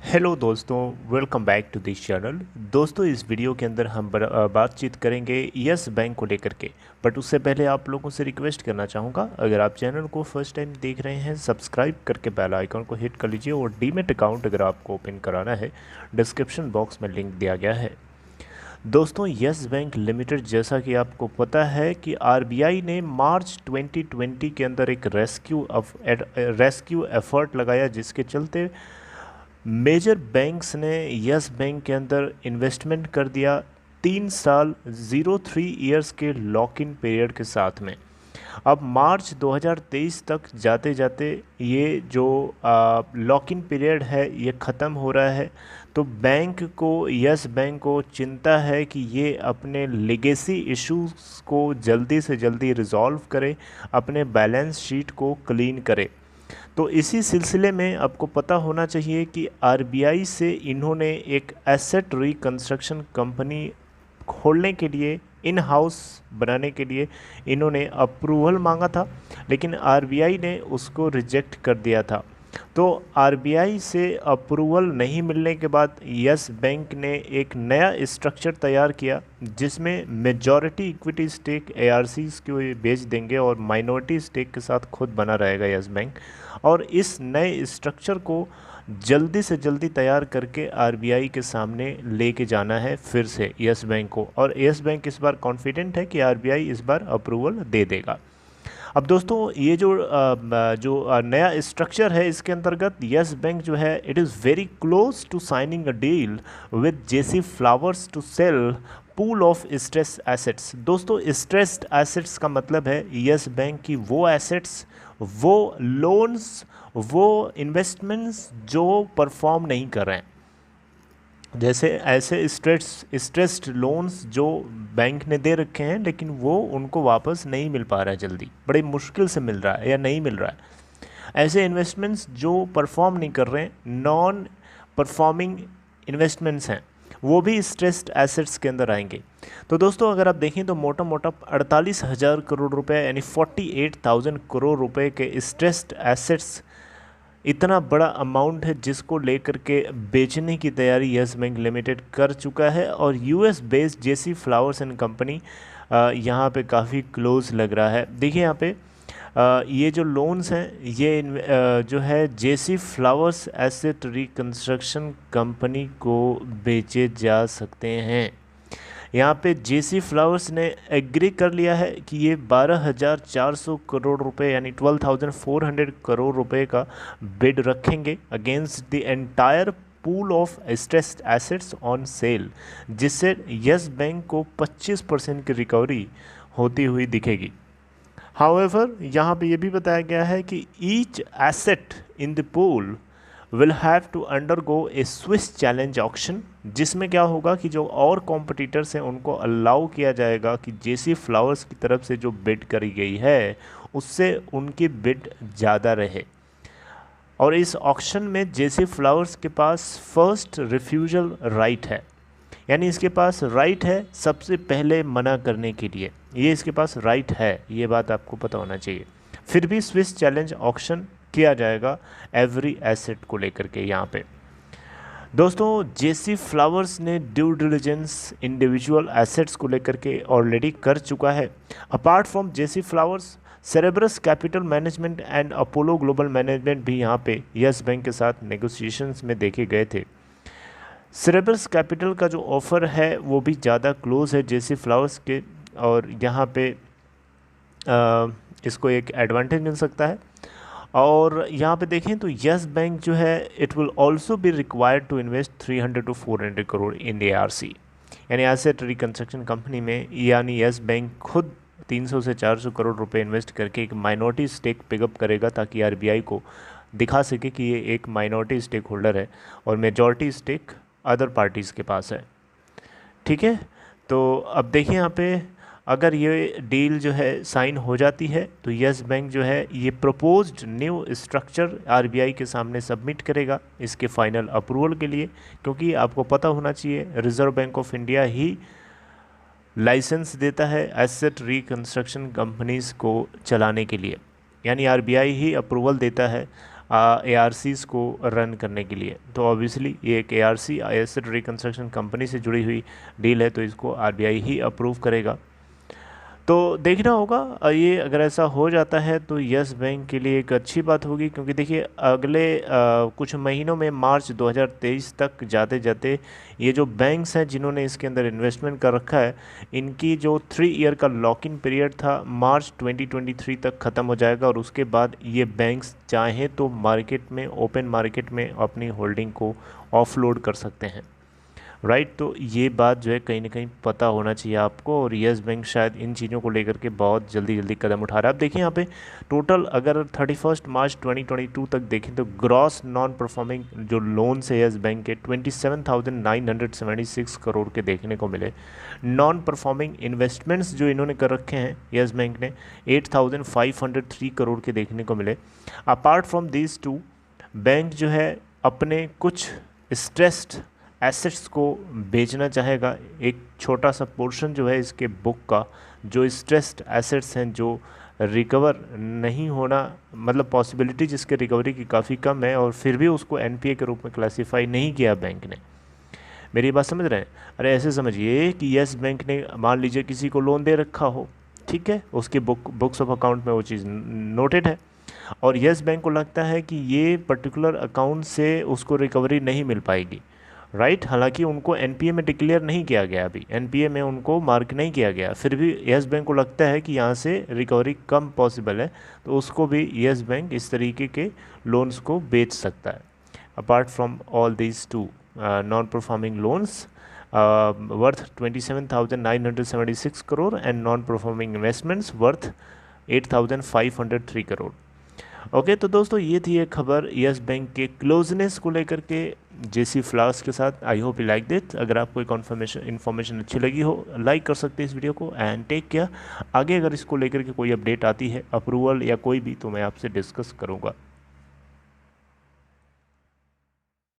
Hello दोस्तों, welcome back to this channel. दोस्तों, इस वीडियो के अंदर हम बातचीत करेंगे यस बैंक को लेकर के। बट उससे पहले आप लोगों से रिक्वेस्ट करना चाहूँगा, अगर आप चैनल को फर्स्ट टाइम देख रहे हैं, सब्सक्राइब करके बेल आइकन को हिट कर लीजिए। और डीमैट अकाउंट अगर आपको ओपन कराना है, डिस्क्रिप्शन बॉक्स में लिंक दिया गया है। दोस्तों, यस बैंक लिमिटेड, जैसा कि आपको पता है कि आरबीआई ने मार्च 2020 के अंदर एक रेस्क्यू एफर्ट लगाया, जिसके चलते मेजर बैंक्स ने यस बैंक के अंदर इन्वेस्टमेंट कर दिया 3 साल 03 ईयर्स के लॉक इन पीरियड के साथ में। अब मार्च 2023 तक जाते जाते ये जो लॉक इन पीरियड है ये ख़त्म हो रहा है। तो बैंक को, यस बैंक को चिंता है कि ये अपने लेगेसी इश्यूज़ को जल्दी से जल्दी रिजॉल्व करे, अपने बैलेंस शीट को क्लीन करे। तो इसी सिलसिले में आपको पता होना चाहिए कि आरबीआई से इन्होंने एक एसेट रिकंस्ट्रक्शन कंपनी खोलने के लिए, इन हाउस बनाने के लिए इन्होंने अप्रूवल मांगा था, लेकिन आरबीआई ने उसको रिजेक्ट कर दिया था। तो आरबीआई से अप्रूवल नहीं मिलने के बाद यस बैंक ने एक नया स्ट्रक्चर तैयार किया, जिसमें मेजॉरिटी इक्विटी स्टेक एआरसीज को बेच देंगे और माइनॉरिटी स्टेक के साथ खुद बना रहेगा यस बैंक। और इस नए स्ट्रक्चर को जल्दी से जल्दी तैयार करके आरबीआई के सामने लेके जाना है फिर से यस बैंक को। और यस बैंक इस बार कॉन्फिडेंट है कि आरबीआई इस बार अप्रूवल दे देगा। अब दोस्तों, ये जो नया स्ट्रक्चर है, इसके अंतर्गत यस बैंक जो है, it is very close to signing a deal with JC Flowers to sell pool of stress assets. दोस्तों, स्ट्रेस्ड एसेट्स का मतलब है यस बैंक की वो एसेट्स, वो लोन्स, वो इन्वेस्टमेंट्स जो परफॉर्म नहीं कर रहे हैं। जैसे ऐसे स्ट्रेस्ड लोन्स जो बैंक ने दे रखे हैं, लेकिन वो उनको वापस नहीं मिल पा रहा है, जल्दी बड़ी मुश्किल से मिल रहा है या नहीं मिल रहा है। ऐसे इन्वेस्टमेंट्स जो परफॉर्म नहीं कर रहे हैं, नॉन परफॉर्मिंग इन्वेस्टमेंट्स हैं, वो भी स्ट्रेस्ड एसेट्स के अंदर आएंगे। तो दोस्तों, अगर आप देखें तो मोटा मोटा 48,000 करोड़ रुपए, यानी 48,000 करोड़ रुपए के स्ट्रेस्ड एसेट्स, इतना बड़ा अमाउंट है जिसको लेकर के बेचने की तैयारी यस बैंक लिमिटेड कर चुका है। और US based JC Flowers and company यहाँ पे काफ़ी क्लोज लग रहा है। देखिए यहाँ पे ये जो लोन्स हैं, ये जो है जेसी फ्लावर्स एसेट रिकंस्ट्रक्शन कंपनी को बेचे जा सकते हैं। यहाँ पे जेसी फ्लावर्स ने एग्री कर लिया है कि ये 12,400 करोड़ रुपए, यानी 12,400 करोड़ रुपए का बिड रखेंगे against the entire pool of stressed assets on sale, जिससे यस बैंक को 25% की रिकवरी होती हुई दिखेगी। हाउएवर, यहाँ पे ये भी बताया गया है कि each asset in the pool will have to undergo a Swiss challenge auction, जिसमें क्या होगा कि जो और कॉम्पिटिटर्स हैं उनको अलाउ किया जाएगा कि जेसी फ्लावर्स की तरफ से जो बिड करी गई है उससे उनकी बिड ज़्यादा रहे। और इस ऑक्शन में जेसी फ्लावर्स के पास फर्स्ट रिफ्यूजल राइट है, यानी इसके पास राइट है सबसे पहले मना करने के लिए, ये इसके पास राइट है, ये बात आपको पता होना चाहिए। फिर भी स्विस चैलेंज ऑक्शन किया जाएगा एवरी एसेट को लेकर के। यहाँ पे दोस्तों, जेसी फ्लावर्स ने ड्यू डिलिजेंस इंडिविजुअल एसेट्स को लेकर के ऑलरेडी कर चुका है। Apart from JC Flowers, Cerberus Capital Management and Apollo Global Management भी यहाँ पे यस बैंक के साथ नेगोशिएशंस में देखे गए थे। सेरेब्रस कैपिटल का जो ऑफ़र है वो भी ज़्यादा क्लोज है जेसी फ्लावर्स के, और यहाँ पे इसको एक एडवांटेज मिल सकता है। और यहाँ पे देखें तो यस बैंक जो है, it will also be required to invest 300 to 400 crore in the ARC, यानी एसेट रिकंस्ट्रक्शन कंपनी में। यानी यस बैंक खुद 300 से 400 करोड़ रुपए इन्वेस्ट करके एक माइनॉरिटी स्टेक पिकअप करेगा, ताकि आरबीआई को दिखा सके कि ये एक माइनॉरिटी स्टेक होल्डर है और मेजॉरिटी स्टेक अदर पार्टीज़ के पास है। ठीक है, तो अब देखिए यहाँ पे, अगर ये डील जो है साइन हो जाती है तो यस बैंक जो है ये प्रपोज्ड न्यू स्ट्रक्चर आरबीआई के सामने सबमिट करेगा इसके फाइनल अप्रूवल के लिए, क्योंकि आपको पता होना चाहिए रिजर्व बैंक ऑफ इंडिया ही लाइसेंस देता है एसेट रिकंस्ट्रक्शन कंपनीज़ को चलाने के लिए, यानी आरबीआई ही अप्रूवल देता है ARCs को रन करने के लिए। तो ऑब्वियसली ये एक ARC एसेट रिकंस्ट्रक्शन कंपनी से जुड़ी हुई डील है, तो इसको RBI ही अप्रूव करेगा। तो देखना होगा ये अगर ऐसा हो जाता है तो यस बैंक के लिए एक अच्छी बात होगी, क्योंकि देखिए अगले कुछ महीनों में मार्च 2023 तक जाते जाते ये जो बैंक्स हैं जिन्होंने इसके अंदर इन्वेस्टमेंट कर रखा है, इनकी जो 3 ईयर का लॉक इन पीरियड था मार्च 2023 तक ख़त्म हो जाएगा, और उसके बाद ये बैंक्स चाहें तो मार्केट में, ओपन मार्केट में अपनी होल्डिंग को ऑफलोड कर सकते हैं। राइट, तो ये बात जो है कहीं ना कहीं पता होना चाहिए आपको, और यस बैंक शायद इन चीज़ों को लेकर के बहुत जल्दी कदम उठा रहा है। अब देखिए यहाँ पे टोटल अगर 31 मार्च 2022 तक देखें तो ग्रॉस नॉन परफॉर्मिंग जो लोन्स है यस बैंक के 27,976 करोड़ के देखने को मिले। नॉन परफॉर्मिंग इन्वेस्टमेंट्स जो इन्होंने कर रखे हैं यस बैंक ने 8,503 करोड़ के देखने को मिले। Apart from these two, bank जो है अपने कुछ स्ट्रेस्ड एसेट्स को बेचना चाहेगा। एक छोटा सा पोर्शन जो है इसके बुक का, जो स्ट्रेस्ड एसेट्स हैं, जो रिकवर नहीं होना, मतलब पॉसिबिलिटी जिसके रिकवरी की काफ़ी कम है, और फिर भी उसको NPA के रूप में क्लासीफाई नहीं किया बैंक ने। मेरी बात समझ रहे हैं? अरे ऐसे समझिए कि यस बैंक ने मान लीजिए किसी को लोन दे रखा हो, ठीक है, उसके बुक्स ऑफ अकाउंट में वो चीज़ नोटेड है, और यस बैंक को लगता है कि ये पर्टिकुलर अकाउंट से उसको रिकवरी नहीं मिल पाएगी। राइट, हालांकि उनको NPA में डिक्लेयर नहीं किया गया, अभी NPA में उनको मार्क नहीं किया गया, फिर भी यस बैंक को लगता है कि यहाँ से रिकवरी कम पॉसिबल है, तो उसको भी यस बैंक इस तरीके के लोन्स को बेच सकता है। Apart from all these two non performing loans worth 27,976 crore and non performing investments worth 8,503 crore. Okay, तो दोस्तों ये थी एक खबर यस बैंक के क्लोजनेस को लेकर के JC फ्लावर्स के साथ। I hope you like that. अगर आपको इन्फॉर्मेशन अच्छी लगी हो, लाइक कर सकते हैं इस वीडियो को, एंड टेक केयर। आगे अगर इसको लेकर के कोई अपडेट आती है, अप्रूवल या कोई भी, तो मैं आपसे डिस्कस करूँगा।